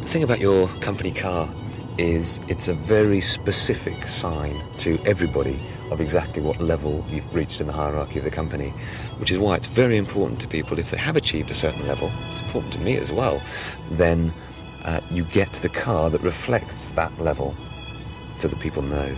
The thing about your company car is it's a very specific sign to everybody of exactly what level you've reached in the hierarchy of the company, which is why it's very important to people, if they have achieved a certain level, it's important to me as well, then you get the car that reflects that level so that people know.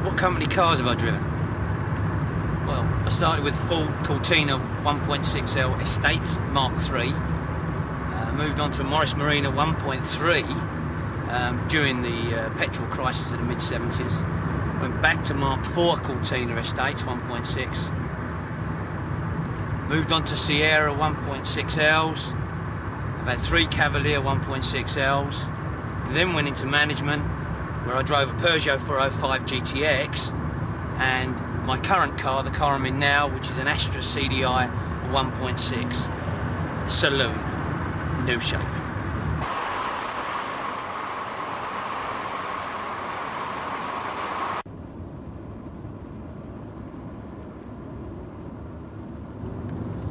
What company cars have I driven? Well, I started with Ford Cortina 1.6L Estates Mark III. Moved on to a Morris Marina 1.3 during the petrol crisis of the mid-70s. Went back to Mark IV Cortina Estates 1.6. Moved on to Sierra 1.6Ls. I've had 3 Cavalier 1.6Ls. Then went into management, where I drove a Peugeot 405 GTX, and my current car, the car I'm in now, which is an Astra CDI 1.6 Saloon, new shape.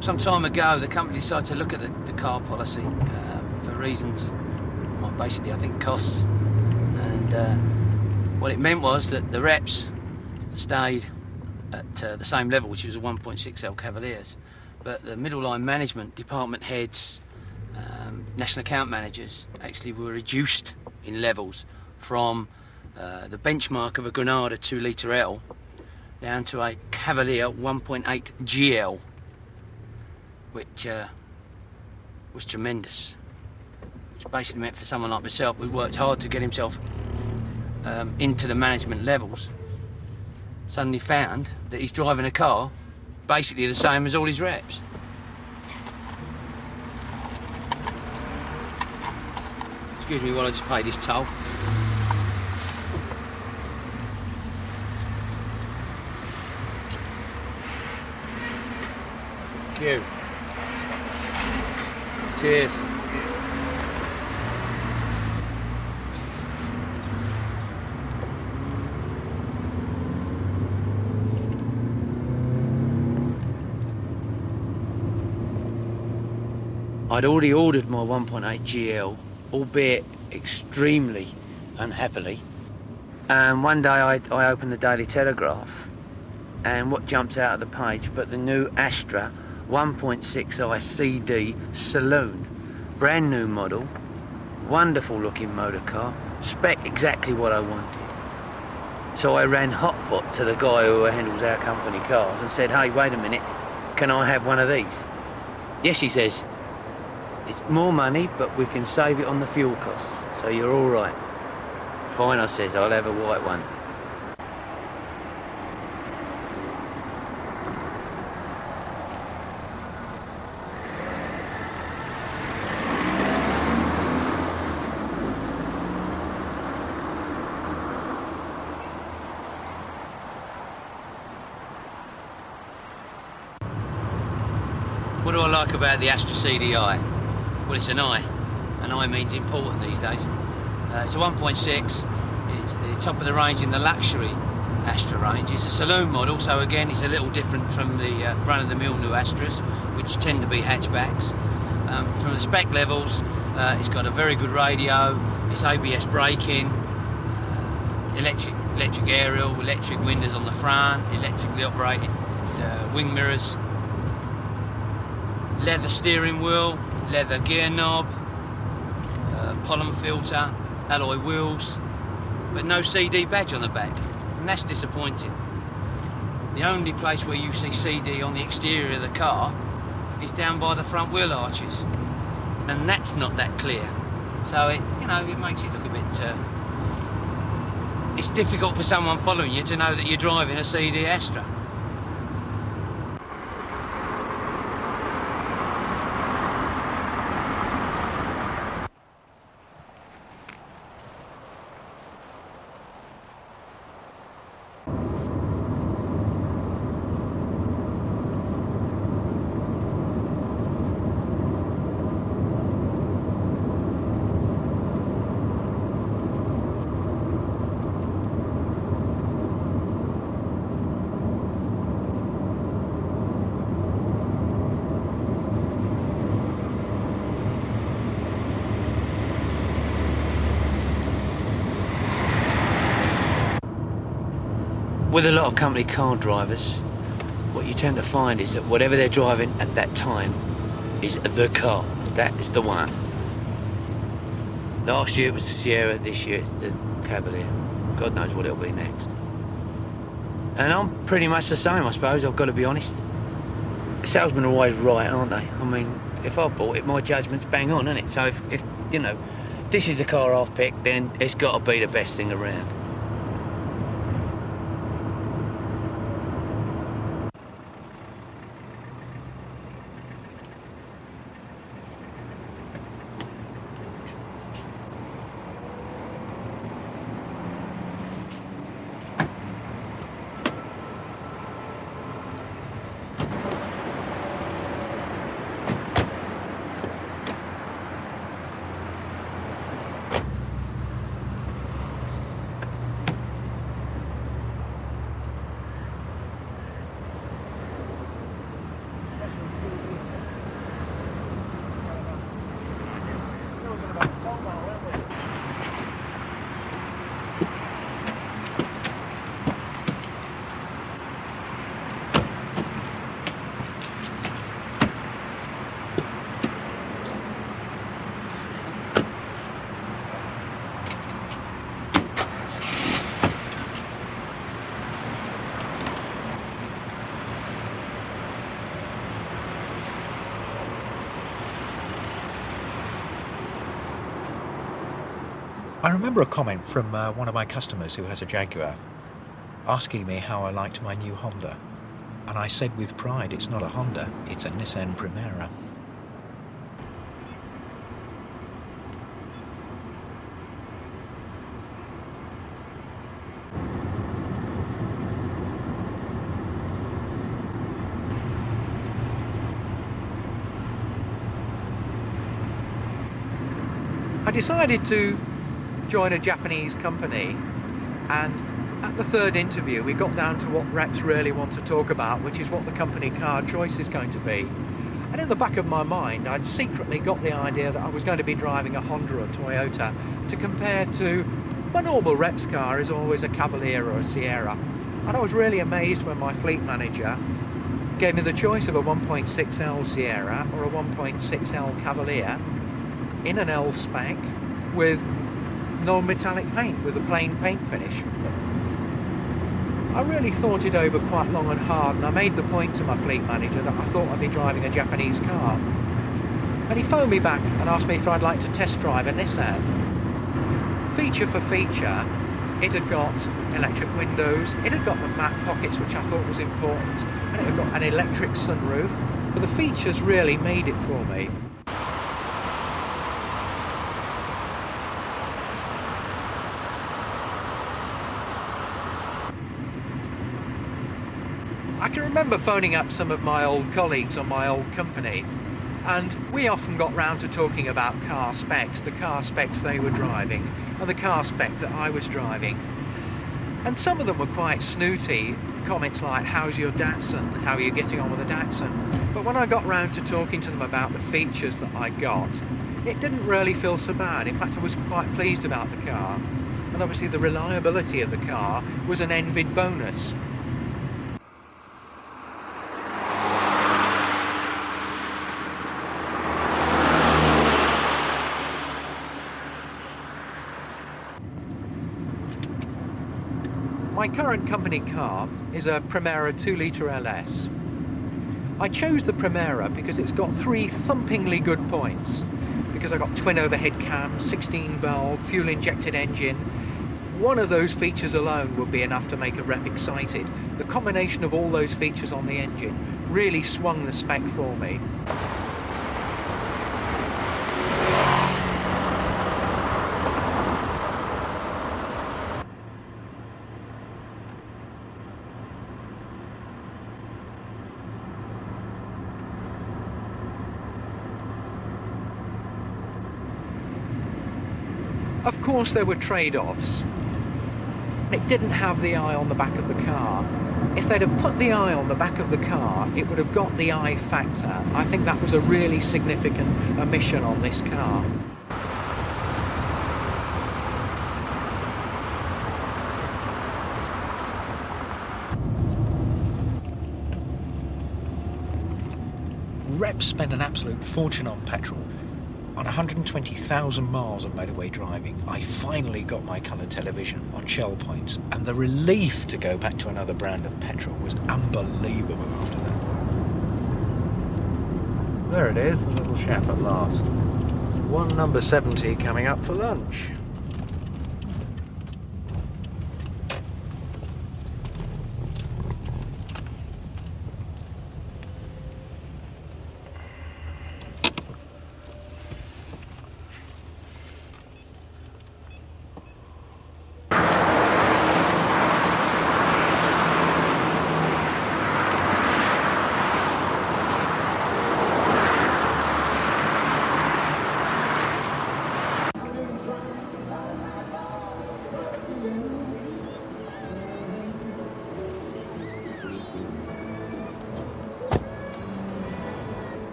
Some time ago, the company decided to look at the car policy for reasons, well, basically I think costs. And what it meant was that the reps stayed at the same level, which was a 1.6L Cavaliers, but the middle line management, department heads, national account managers actually were reduced in levels from the benchmark of a Granada 2 litre L down to a Cavalier 1.8 GL, which was tremendous. Which basically meant for someone like myself who worked hard to get himself into the management levels, suddenly found that he's driving a car basically the same as all his reps. Excuse me while I just pay this toll. Thank you. Cheers. I'd already ordered my 1.8 GL, albeit extremely unhappily. And one day I opened the Daily Telegraph, and what jumps out of the page but the new Astra 1.6i CD Saloon, brand new model, wonderful looking motor car, spec exactly what I wanted. So I ran hotfoot to the guy who handles our company cars and said, "Hey, wait a minute, can I have one of these?" "Yes," he says. "It's more money, but we can save it on the fuel costs, so you're all right." "Fine," I says, "I'll have a white one." What do I like about the Astra CDI? Well, it's an I. An I means important these days. It's a 1.6. It's the top of the range in the luxury Astra range. It's a saloon model, so again, it's a little different from the run-of-the-mill new Astras, which tend to be hatchbacks. From the spec levels, it's got a very good radio. It's ABS braking, electric electric aerial, electric windows on the front, electrically operated wing mirrors, leather steering wheel, leather gear knob, pollen filter, alloy wheels, but no CD badge on the back, and that's disappointing. The only place where you see CD on the exterior of the car is down by the front wheel arches, and that's not that clear. So it makes it look a bit. It's difficult for someone following you to know that you're driving a CD Astra. With a lot of company car drivers, what you tend to find is that whatever they're driving at that time is the car. That is the one. Last year it was the Sierra, this year it's the Cavalier. God knows what it'll be next. And I'm pretty much the same, I suppose, I've got to be honest. The salesmen are always right, aren't they? I mean, if I bought it, my judgment's bang on, isn't it? So if this is the car I've picked, then it's got to be the best thing around. I remember a comment from one of my customers who has a Jaguar asking me how I liked my new Honda, and I said with pride, it's not a Honda, it's a Nissan Primera. I decided to join a Japanese company, and at the third interview we got down to what reps really want to talk about, which is what the company car choice is going to be. And in the back of my mind I'd secretly got the idea that I was going to be driving a Honda or a Toyota to compare to my normal reps car is always a Cavalier or a Sierra. And I was really amazed when my fleet manager gave me the choice of a 1.6L Sierra or a 1.6L Cavalier in an L spec with no metallic paint, with a plain paint finish. I really thought it over quite long and hard, and I made the point to my fleet manager that I thought I'd be driving a Japanese car. And he phoned me back and asked me if I'd like to test drive a Nissan. Feature for feature, it had got electric windows, it had got the matte pockets, which I thought was important, and it had got an electric sunroof, but the features really made it for me. I can remember phoning up some of my old colleagues on my old company, and we often got round to talking about car specs, the car specs they were driving, and the car spec that I was driving. And some of them were quite snooty, comments like, how's your Datsun, how are you getting on with the Datsun? But when I got round to talking to them about the features that I got, it didn't really feel so bad. In fact, I was quite pleased about the car. and obviously the reliability of the car was an envied bonus. My current company car is a Primera 2-litre LS. I chose the Primera because it's got 3 thumpingly good points. Because I got twin overhead cam, 16 valve, fuel injected engine. One of those features alone would be enough to make a rep excited. The combination of all those features on the engine really swung the spec for me. Of course there were trade-offs. It didn't have the eye on the back of the car. If they'd have put the eye on the back of the car, it would have got the eye factor. I think that was a really significant omission on this car. Reps spend an absolute fortune on petrol. On 120,000 miles of motorway driving, I finally got my colour television on Shell points, and the relief to go back to another brand of petrol was unbelievable after that. There it is, the little chef at last. One number 70 coming up for lunch.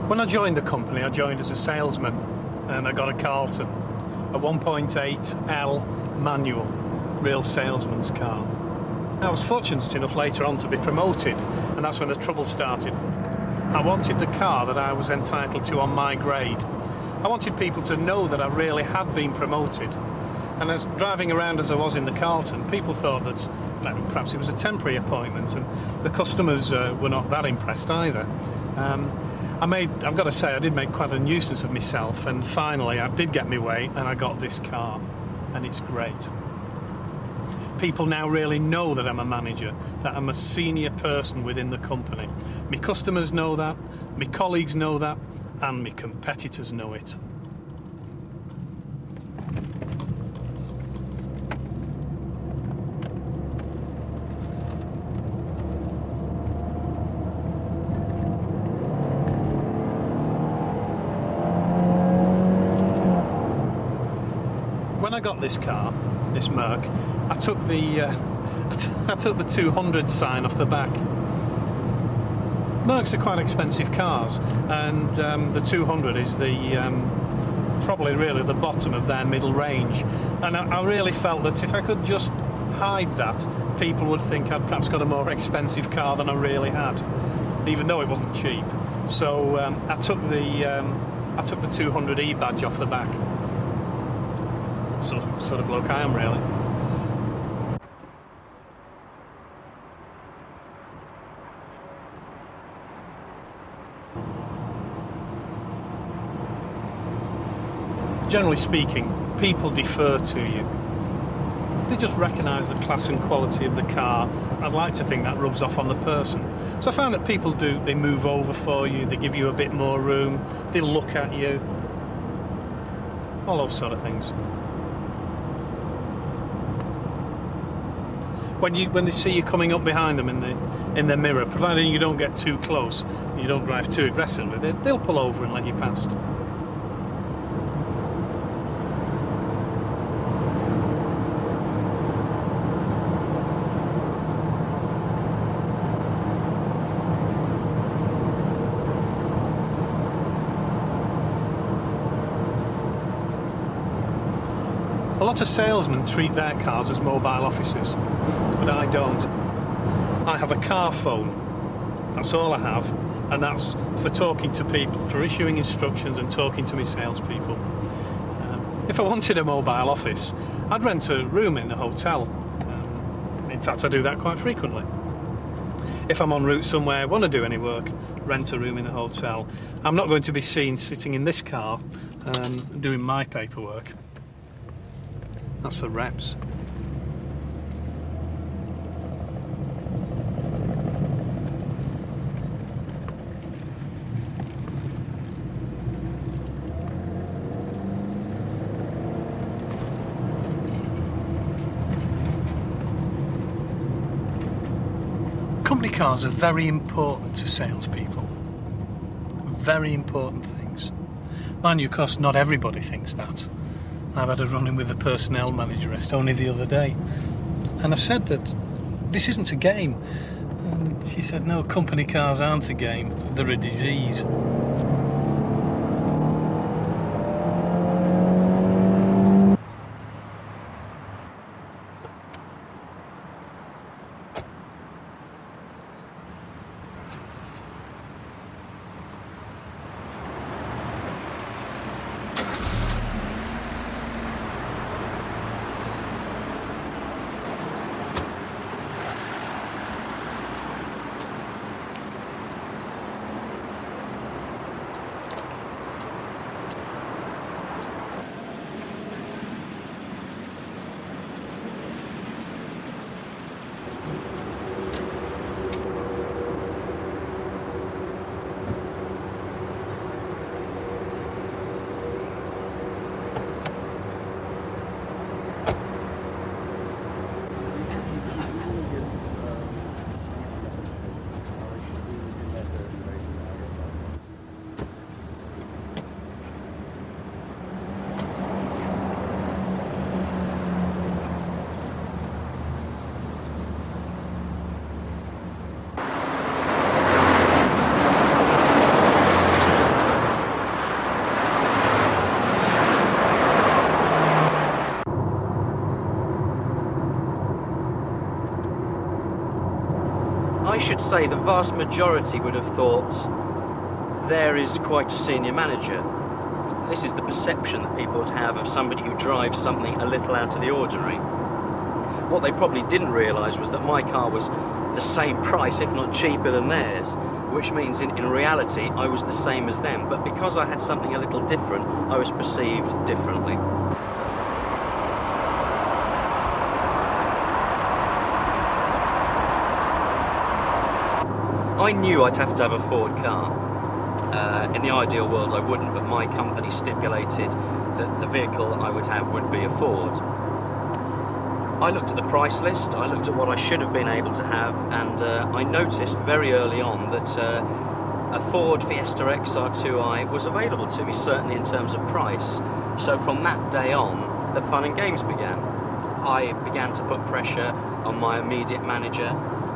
When I joined the company, I joined as a salesman, and I got a Carlton, a 1.8L manual, real salesman's car. I was fortunate enough later on to be promoted, and that's when the trouble started. I wanted the car that I was entitled to on my grade. I wanted people to know that I really had been promoted. And as driving around as I was in the Carlton, people thought that perhaps it was a temporary appointment, and the customers were not that impressed either. I've got to say, I did make quite a nuisance of myself, and finally I did get my way and I got this car, and it's great. People now really know that I'm a manager, that I'm a senior person within the company. My customers know that, my colleagues know that, and my competitors know it. When I got this car, this Merc, I took the 200 sign off the back. Mercs are quite expensive cars, and the 200 is probably really the bottom of their middle range. And I really felt that if I could just hide that, people would think I'd perhaps got a more expensive car than I really had, even though it wasn't cheap. So I took the 200e badge off the back. Sort of bloke I am, really. Generally speaking, people defer to you. they just recognise the class and quality of the car. I'd like to think that rubs off on the person. So I find that people they move over for you, they give you a bit more room, they look at you, all those sort of things. When they see you coming up behind them in the mirror, providing you don't get too close, you don't drive too aggressively, they'll pull over and let you past. A lot of salesmen treat their cars as mobile offices, but I don't. I have a car phone. That's all I have, and that's for talking to people, for issuing instructions and talking to my salespeople. If I wanted a mobile office, I'd rent a room in a hotel. In fact, I do that quite frequently. If I'm en route somewhere, want to do any work, rent a room in a hotel. I'm not going to be seen sitting in this car doing my paperwork. That's for reps. Company cars are very important to salespeople. Very important things. Mind you, of course, not everybody thinks that. I've had a run-in with the personnel manageress only the other day, and I said that this isn't a game, and she said no, company cars aren't a game, they're a disease. I should say the vast majority would have thought there is quite a senior manager. This is the perception that people would have of somebody who drives something a little out of the ordinary. What they probably didn't realise was that my car was the same price, if not cheaper than theirs, which means in reality I was the same as them, but because I had something a little different, I was perceived differently. I knew I'd have to have a Ford car. In the ideal world I wouldn't, but my company stipulated that the vehicle I would have would be a Ford. I looked at the price list, I looked at what I should have been able to have, and I noticed very early on that a Ford Fiesta XR2i was available to me, certainly in terms of price. So from that day on, the fun and games began. I began to put pressure on my immediate manager,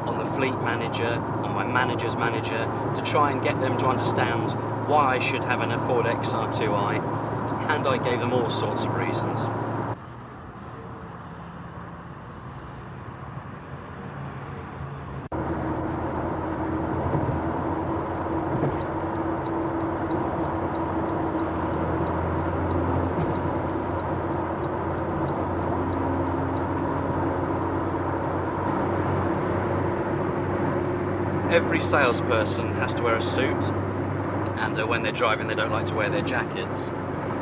on the fleet manager, on my manager's manager, to try and get them to understand why I should have a Ford XR2i, and I gave them all sorts of reasons. Every salesperson has to wear a suit, and when they're driving they don't like to wear their jackets.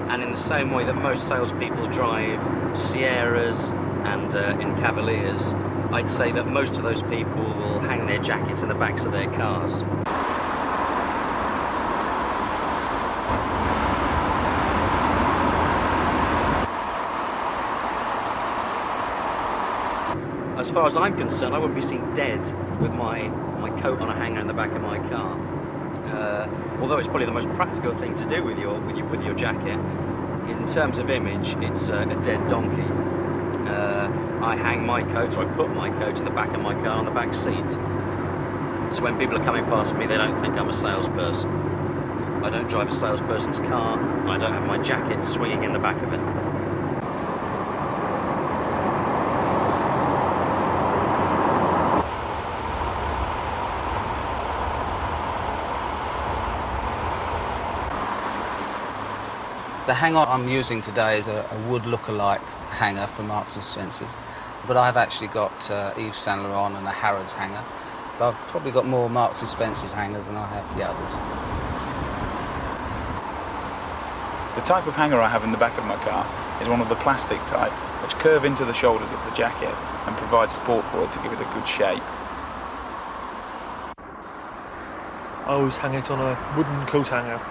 And in the same way that most salespeople drive Sierras, and in Cavaliers, I'd say that most of those people will hang their jackets in the backs of their cars. As far as I'm concerned, I wouldn't be seen dead with my coat on a hanger in the back of my car. Although it's probably the most practical thing to do with your jacket, in terms of image, it's a dead donkey. I hang my coat, or I put my coat in the back of my car on the back seat. So when people are coming past me, they don't think I'm a salesperson. I don't drive a salesperson's car, and I don't have my jacket swinging in the back of it. The hanger I'm using today is a wood look-alike hanger from Marks and Spencer's, but I've actually got Yves Saint Laurent and a Harrods hanger. But I've probably got more Marks and Spencer's hangers than I have the others. The type of hanger I have in the back of my car is one of the plastic type, which curve into the shoulders of the jacket and provide support for it to give it a good shape. I always hang it on a wooden coat hanger.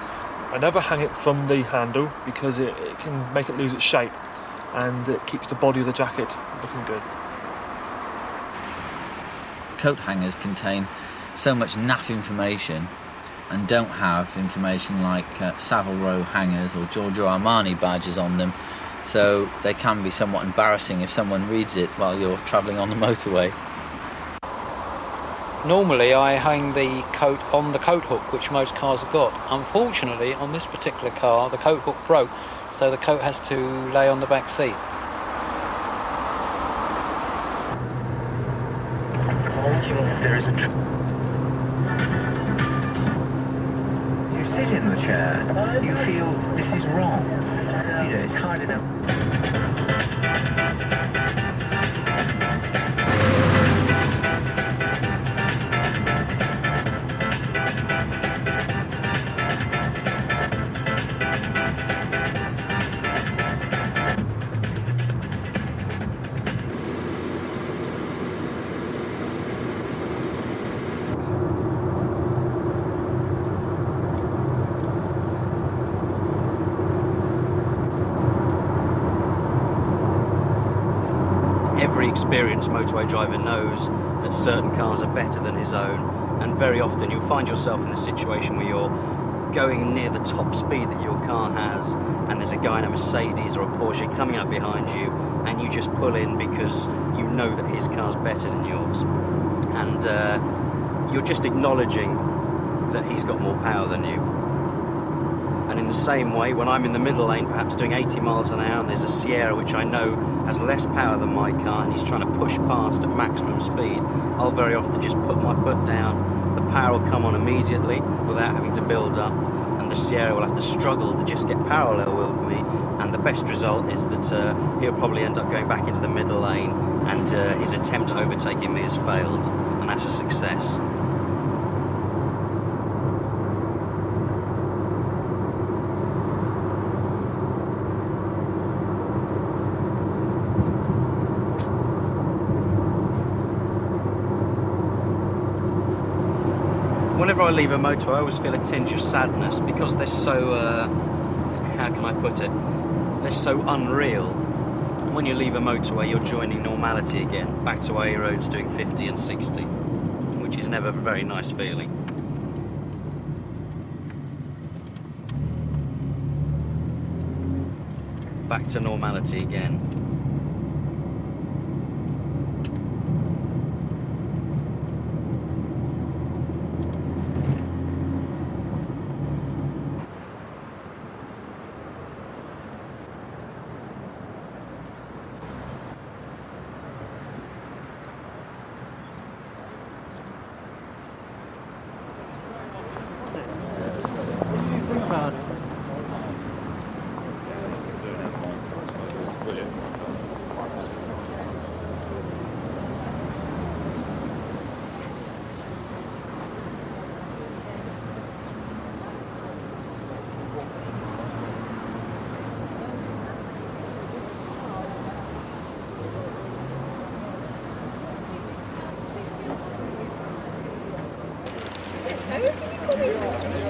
I never hang it from the handle because it can make it lose its shape, and it keeps the body of the jacket looking good. Coat hangers contain so much naff information and don't have information like Savile Row hangers or Giorgio Armani badges on them, so they can be somewhat embarrassing if someone reads it while you're travelling on the motorway. Normally I hang the coat on the coat hook, which most cars have got. Unfortunately, on this particular car, the coat hook broke, so the coat has to lay on the back seat. You sit in the chair, you feel this is wrong. You know, it's hard enough. Every experienced motorway driver knows that certain cars are better than his own, and very often you'll find yourself in a situation where you're going near the top speed that your car has, and there's a guy in a Mercedes or a Porsche coming up behind you, and you just pull in because you know that his car's better than yours. And you're just acknowledging that he's got more power than you. And in the same way, when I'm in the middle lane, perhaps doing 80 miles an hour, and there's a Sierra which I know has less power than my car, and he's trying to push past at maximum speed, I'll very often just put my foot down. The power will come on immediately without having to build up, and the Sierra will have to struggle to just get parallel with me. And the best result is that he'll probably end up going back into the middle lane, and his attempt at overtaking me has failed, and that's a success. Whenever I leave a motorway, I always feel a tinge of sadness because they're so, how can I put it? They're so unreal. When you leave a motorway, you're joining normality again, back to A roads doing 50 and 60, which is never a very nice feeling. Back to normality again.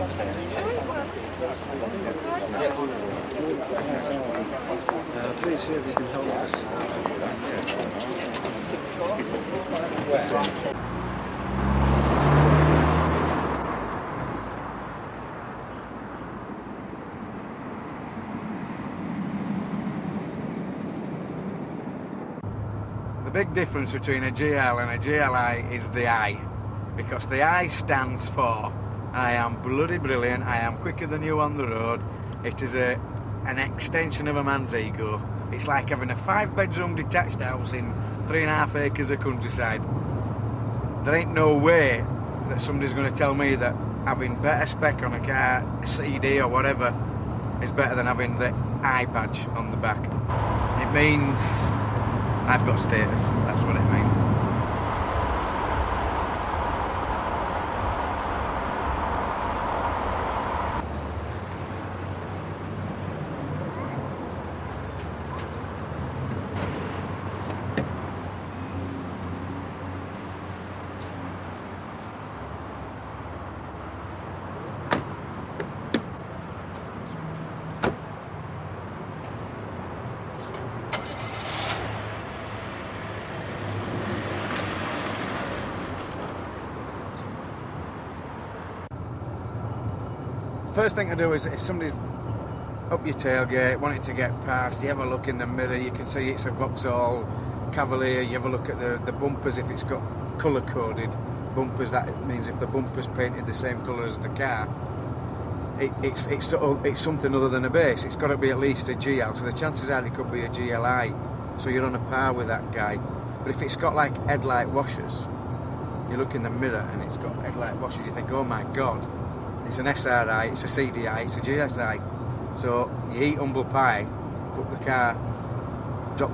Please see if you can help us. The big difference between a GL and a GLI is the I, because the I stands for I am bloody brilliant, I am quicker than you on the road. It is an extension of a man's ego. It's like having a 5-bedroom detached house in 3.5 acres of countryside. There ain't no way that somebody's going to tell me that having better spec on a car, CD or whatever, is better than having the I badge on the back. It means I've got status, that's what it means. First thing to do is, if somebody's up your tailgate, wanting to get past, you have a look in the mirror, you can see it's a Vauxhall Cavalier, you have a look at the bumpers, if it's got colour-coded bumpers, that means if the bumper's painted the same colour as the car, it's something other than a base. It's got to be at least a GL, so the chances are it could be a GLI, so you're on a par with that guy. But if it's got like headlight washers, you look in the mirror and it's got headlight washers, you think, oh my god, it's an SRI, it's a CDI, it's a GSI. So you eat humble pie, drop the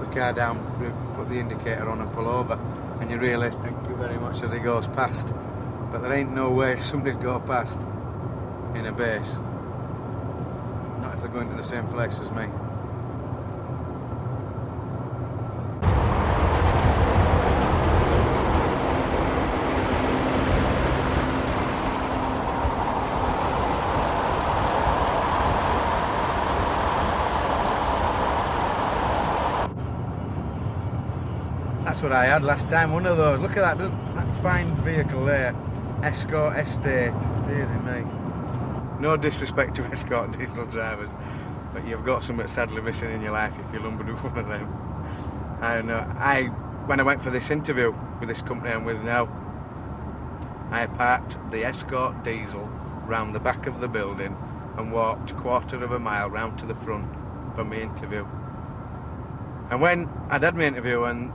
car down, put the indicator on and pull over, and you really thank you very much as he goes past. But there ain't no way somebody'd go past in a base. Not if they're going to the same place as me. That's what I had last time, one of those. Look at that fine vehicle there. Escort Estate. Dear me. No disrespect to Escort diesel drivers, but you've got something sadly missing in your life if you're lumbered with one of them. I know. When I went for this interview with this company I'm with now, I parked the Escort diesel round the back of the building and walked 1/4 mile round to the front for my interview. And when I'd had my interview and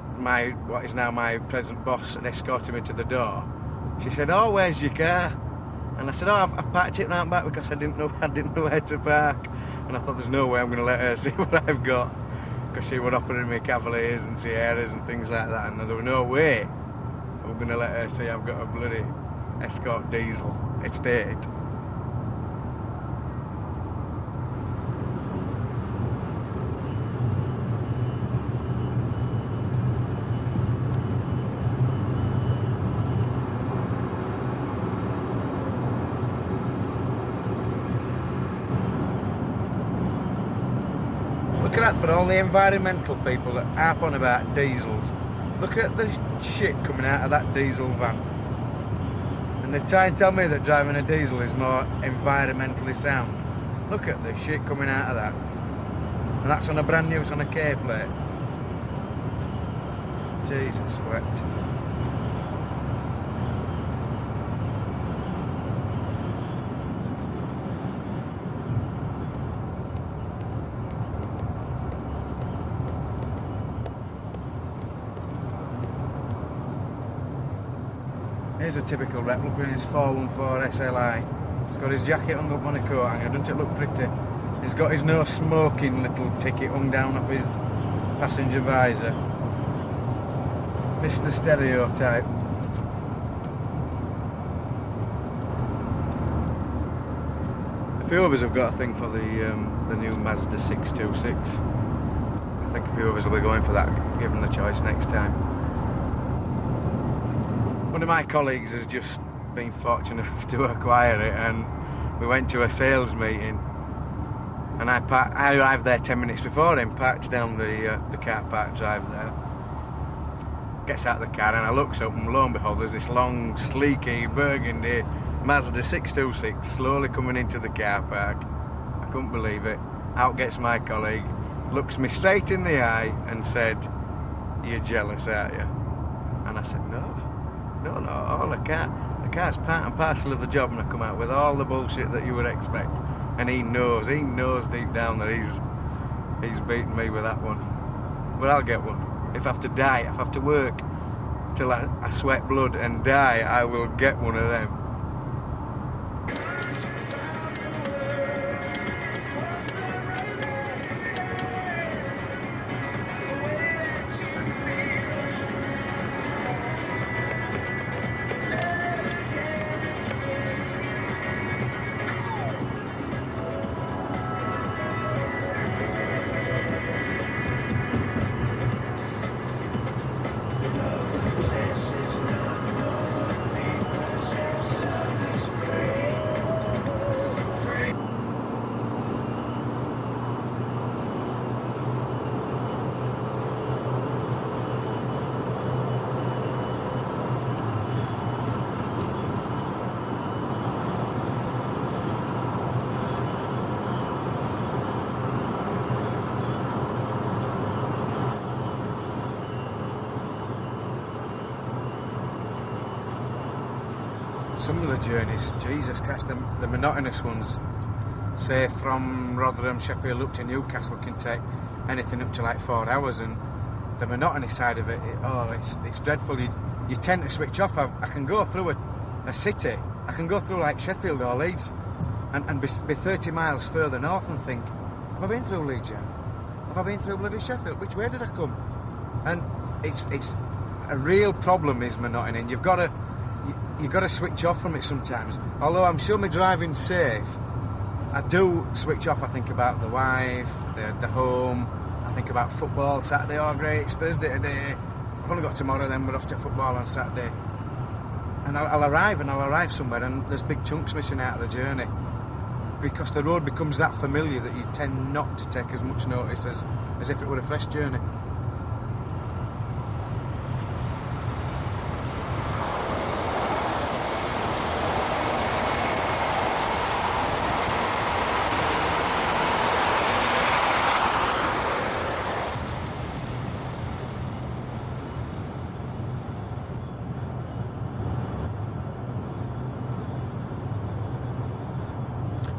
what is now my present boss had escorted me to the door, she said, "Oh, where's your car?" And I said, "Oh, I've parked it round back because I didn't know where to park." And I thought, there's no way I'm going to let her see what I've got, because she were offering me Cavaliers and Sierras and things like that, and there was no way I'm going to let her see I've got a bloody Escort diesel estate. Look at that, for all the environmental people that harp on about diesels. Look at the shit coming out of that diesel van. And they try and tell me that driving a diesel is more environmentally sound. Look at the shit coming out of that. And that's on a brand new, it's on a K plate. Jesus wept. Here's a typical rep, look at his 414 SLI. He's got his jacket hung up on a coat hanger, doesn't it look pretty? He's got his no smoking little ticket hung down off his passenger visor. Mr. Stereotype. A few of us have got a thing for the new Mazda 626. I think a few of us will be going for that, given the choice next time. One of my colleagues has just been fortunate enough to acquire it, and we went to a sales meeting, and I arrived there 10 minutes before him, parked down the car park drive there. Gets out of the car and I looks up, and lo and behold, there's this long, sleeky, burgundy Mazda 626 slowly coming into the car park. I couldn't believe it. Out gets my colleague, looks me straight in the eye and said, "You're jealous, aren't you?" And I said, no, all the car's part and parcel of the job, and I come out with all the bullshit that you would expect. And he knows deep down that he's beaten me with that one. But I'll get one. If I have to die, if I have to work till I sweat blood and die, I will get one of them. Some of the journeys, Jesus Christ, the monotonous ones, say from Rotherham, Sheffield up to Newcastle, can take anything up to like 4 hours, and the monotony side of it, it's dreadful. You tend to switch off. I can go through a city, I can go through like Sheffield or Leeds and be 30 miles further north and think, have I been through Leeds yet? Have I been through bloody Sheffield? Which way did I come? And it's a real problem, is monotony, and you've got to switch off from it sometimes. Although I'm sure my driving's safe, I do switch off. I think about the wife, the home. I think about football. Saturday, oh great, it's Thursday today. I've only got tomorrow, then we're off to football on Saturday. And I'll arrive somewhere, and there's big chunks missing out of the journey because the road becomes that familiar that you tend not to take as much notice as if it were a fresh journey.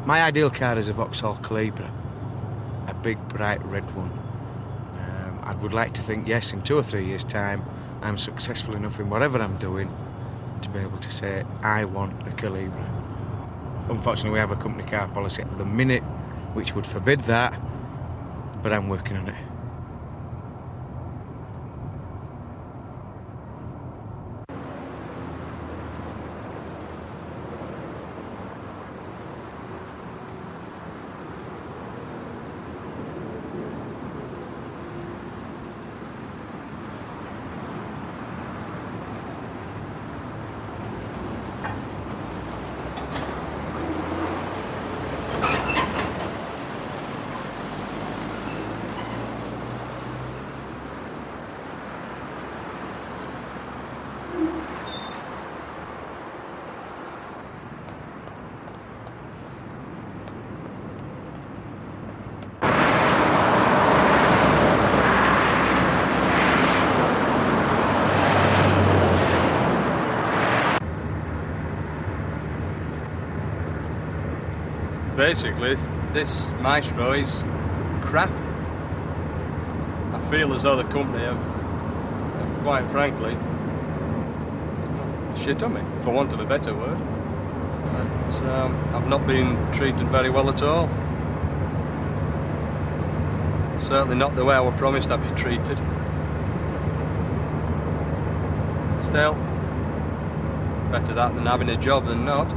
My ideal car is a Vauxhall Calibra, a big bright red one. I would like to think, yes, in 2 or 3 years' time, I'm successful enough in whatever I'm doing to be able to say, I want a Calibra. Unfortunately, we have a company car policy at the minute which would forbid that, but I'm working on it. Basically, this Maestro is crap. I feel as though the company have quite frankly, shit on me, for want of a better word. But I've not been treated very well at all. Certainly not the way I was promised I'd be treated. Still, better that than having a job than not.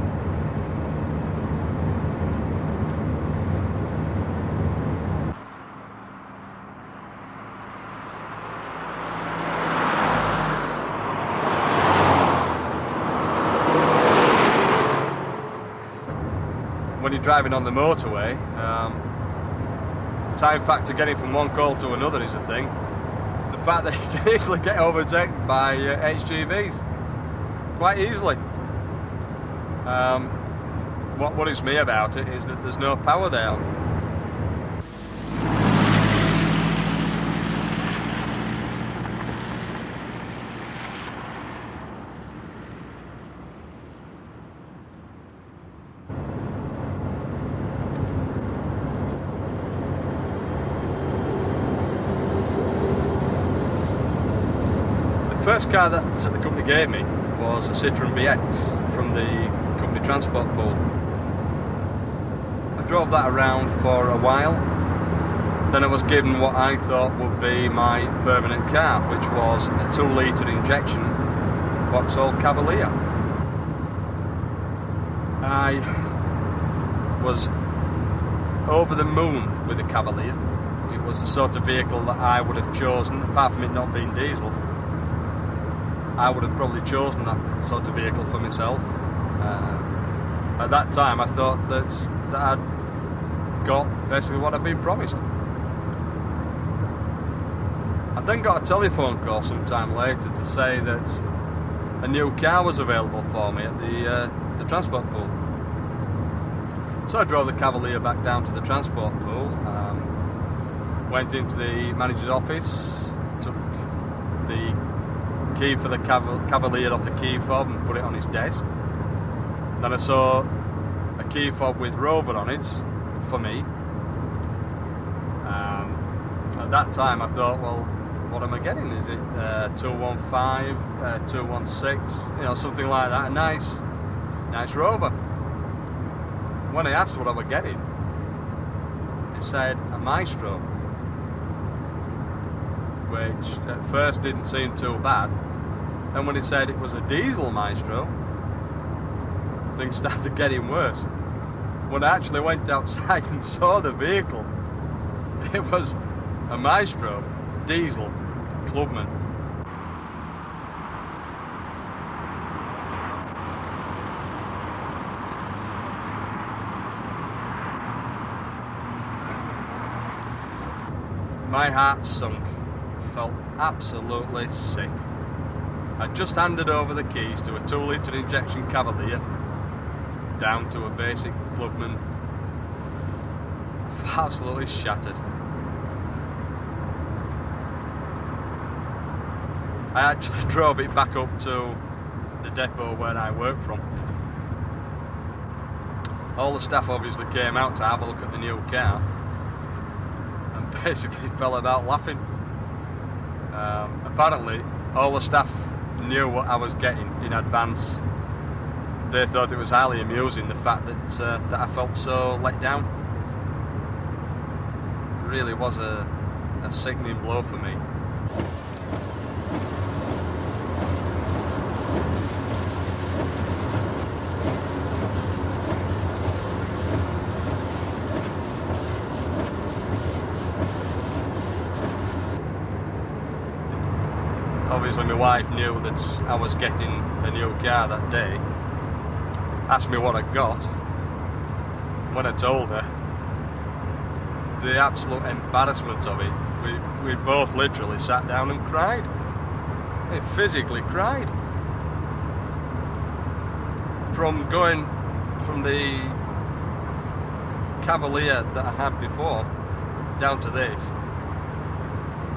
when you're driving on the motorway, time factor getting from one call to another is a thing. The fact that you can easily get overtaken by HGVs quite easily. What worries me about it is that there's no power there. The first car that the company gave me was a Citroen BX from the company transport pool. I drove that around for a while. Then I was given what I thought would be my permanent car, which was a 2-litre injection Vauxhall Cavalier. I was over the moon with the Cavalier. It was the sort of vehicle that I would have chosen, apart from it not being diesel. I would have probably chosen that sort of vehicle for myself. At that time I thought that I'd got basically what I'd been promised. I then got a telephone call some time later to say that a new car was available for me at the transport pool. So I drove the Cavalier back down to the transport pool, went into the manager's office, took the key for the Cavalier off the key fob and put it on his desk. Then I saw a key fob with Rover on it for me. At that time I thought, well, what am I getting? Is it 215, 216, something like that, a nice Rover. When I asked what I was getting, it said a Maestro, which at first didn't seem too bad. And when it said it was a diesel Maestro, things started getting worse. When I actually went outside and saw the vehicle, it was a Maestro diesel Clubman. My heart sunk. I felt absolutely sick. I just handed over the keys to a 2-litre injection Cavalier down to a basic Clubman. I felt absolutely shattered. I actually drove it back up to the depot where I work from. All the staff obviously came out to have a look at the new car and basically fell about laughing. Apparently all the staff knew what I was getting in advance. They thought it was highly amusing, the fact that I felt so let down. It really was a sickening blow for me. Obviously my wife knew that I was getting a new car that day, asked me what I got. When I told her, the absolute embarrassment of it, we both literally sat down and cried. We physically cried. From going from the Cavalier that I had before down to this,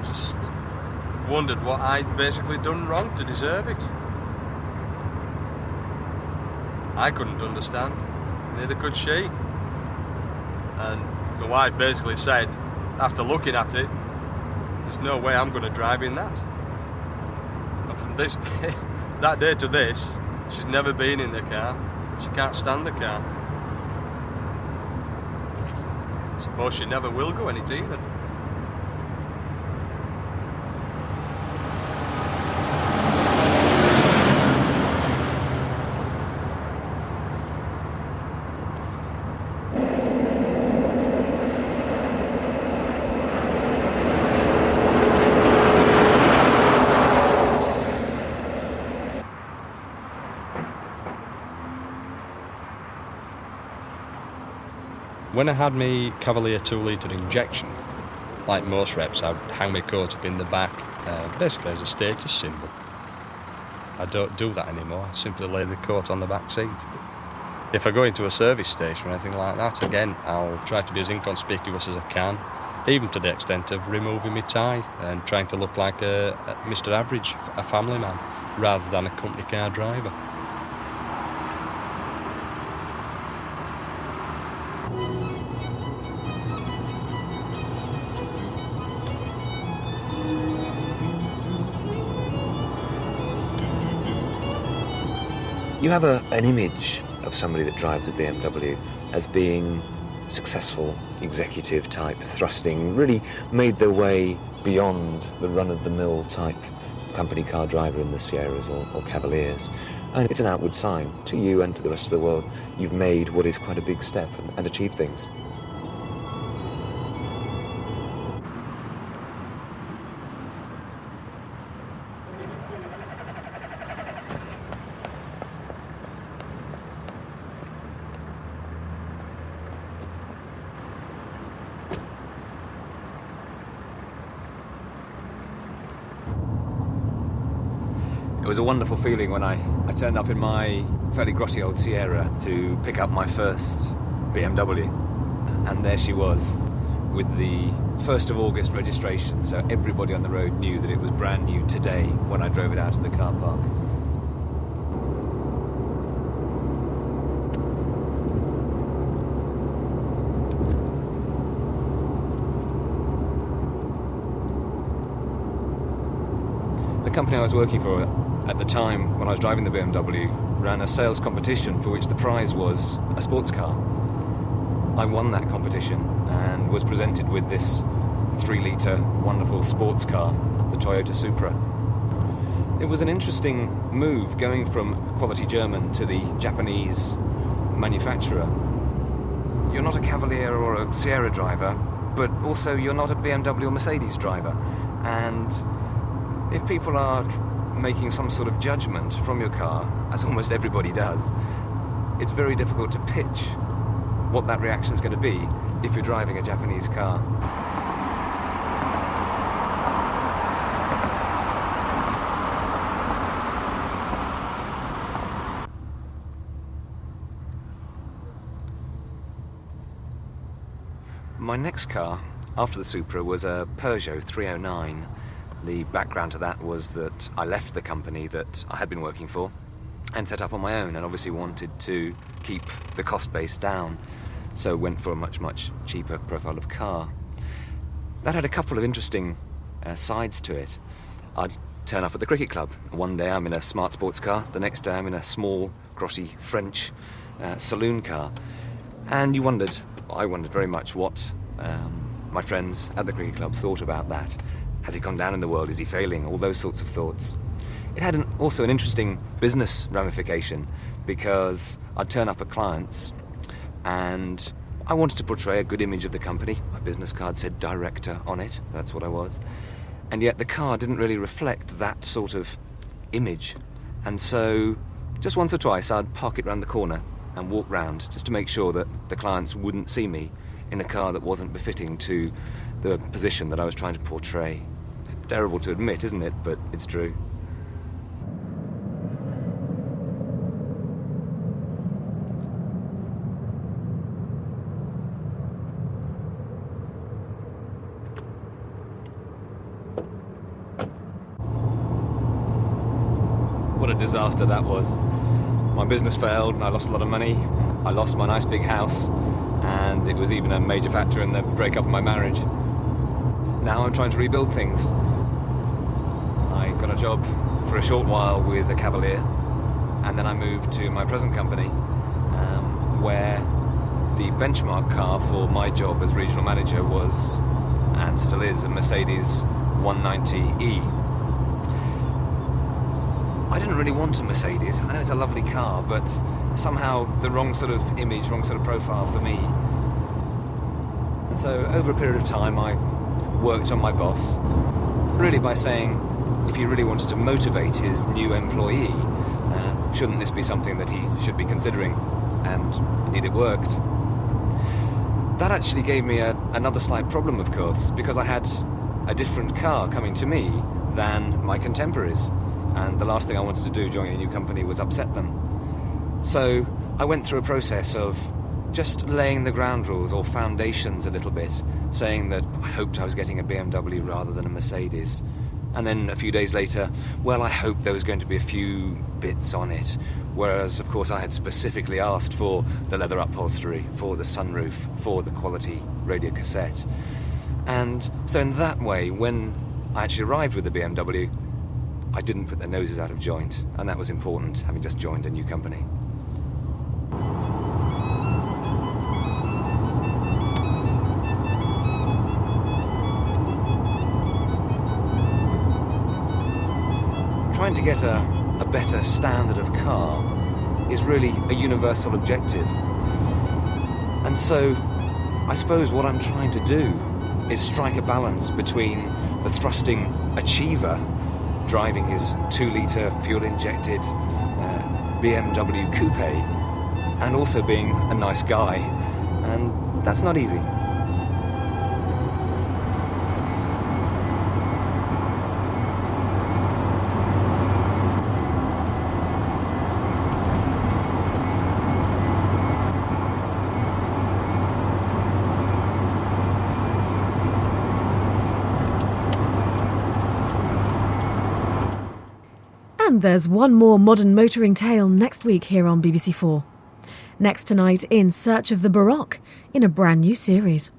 just wondered what I'd basically done wrong to deserve it. I couldn't understand, neither could she. And my wife basically said, after looking at it, there's no way I'm going to drive in that. And from this day, that day to this, she's never been in the car. She can't stand the car. I suppose she never will go in it either. When I had my Cavalier 2-litre injection, like most reps, I'd hang my coat up in the back, basically as a status symbol. I don't do that anymore. I simply lay the coat on the back seat. If I go into a service station or anything like that, again, I'll try to be as inconspicuous as I can, even to the extent of removing my tie and trying to look like a Mr. Average, a family man, rather than a company car driver. You have an image of somebody that drives a BMW as being successful, executive type, thrusting, really made their way beyond the run-of-the-mill type company car driver in the Sierras or Cavaliers. And it's an outward sign to you and to the rest of the world. You've made what is quite a big step and achieved things. It was a wonderful feeling when I turned up in my fairly grotty old Sierra to pick up my first BMW. And there she was, with the 1st of August registration, so everybody on the road knew that it was brand new today when I drove it out of the car park. The company I was working for at the time, when I was driving the BMW, ran a sales competition for which the prize was a sports car. I won that competition and was presented with this 3-litre wonderful sports car, the Toyota Supra. It was an interesting move going from quality German to the Japanese manufacturer. You're not a Cavalier or a Sierra driver, but also you're not a BMW or Mercedes driver. And if people are making some sort of judgment from your car, as almost everybody does, it's very difficult to pitch what that reaction is going to be if you're driving a Japanese car. My next car, after the Supra, was a Peugeot 309. The background to that was that I left the company that I had been working for and set up on my own, and obviously wanted to keep the cost base down, so went for a much, much cheaper profile of car. That had a couple of interesting sides to it. I'd turn up at the cricket club. One day I'm in a smart sports car, the next day I'm in a small, grotty French saloon car. And I wondered very much what my friends at the cricket club thought about that. Has he gone down in the world? Is he failing? All those sorts of thoughts. It had also an interesting business ramification, because I'd turn up at clients and I wanted to portray a good image of the company. My business card said director on it. That's what I was. And yet the car didn't really reflect that sort of image. And so just once or twice I'd park it round the corner and walk round just to make sure that the clients wouldn't see me in a car that wasn't befitting to the position that I was trying to portray. Terrible to admit, isn't it? But it's true. What a disaster that was. My business failed and I lost a lot of money. I lost my nice big house, and it was even a major factor in the breakup of my marriage. Now I'm trying to rebuild things. I got a job for a short while with a Cavalier, and then I moved to my present company, where the benchmark car for my job as regional manager was, and still is, a Mercedes 190e. I didn't really want a Mercedes. I know it's a lovely car, but somehow the wrong sort of image, wrong sort of profile for me. And so over a period of time I worked on my boss, really by saying, if he really wanted to motivate his new employee, shouldn't this be something that he should be considering? And indeed it worked. that actually gave me another slight problem, of course, because I had a different car coming to me than my contemporaries. And the last thing I wanted to do joining a new company was upset them. So I went through a process of just laying the ground rules or foundations a little bit, saying that I hoped I was getting a BMW rather than a Mercedes. And then a few days later, well, I hoped there was going to be a few bits on it. Whereas, of course, I had specifically asked for the leather upholstery, for the sunroof, for the quality radio cassette. And so in that way, when I actually arrived with the BMW, I didn't put their noses out of joint. And that was important, having just joined a new company. Trying to get a better standard of car is really a universal objective. And so, I suppose what I'm trying to do is strike a balance between the thrusting achiever driving his 2-litre fuel-injected BMW coupe and also being a nice guy. And that's not easy. And there's one more modern motoring tale next week here on BBC4. Next tonight, In Search of the Baroque, in a brand new series.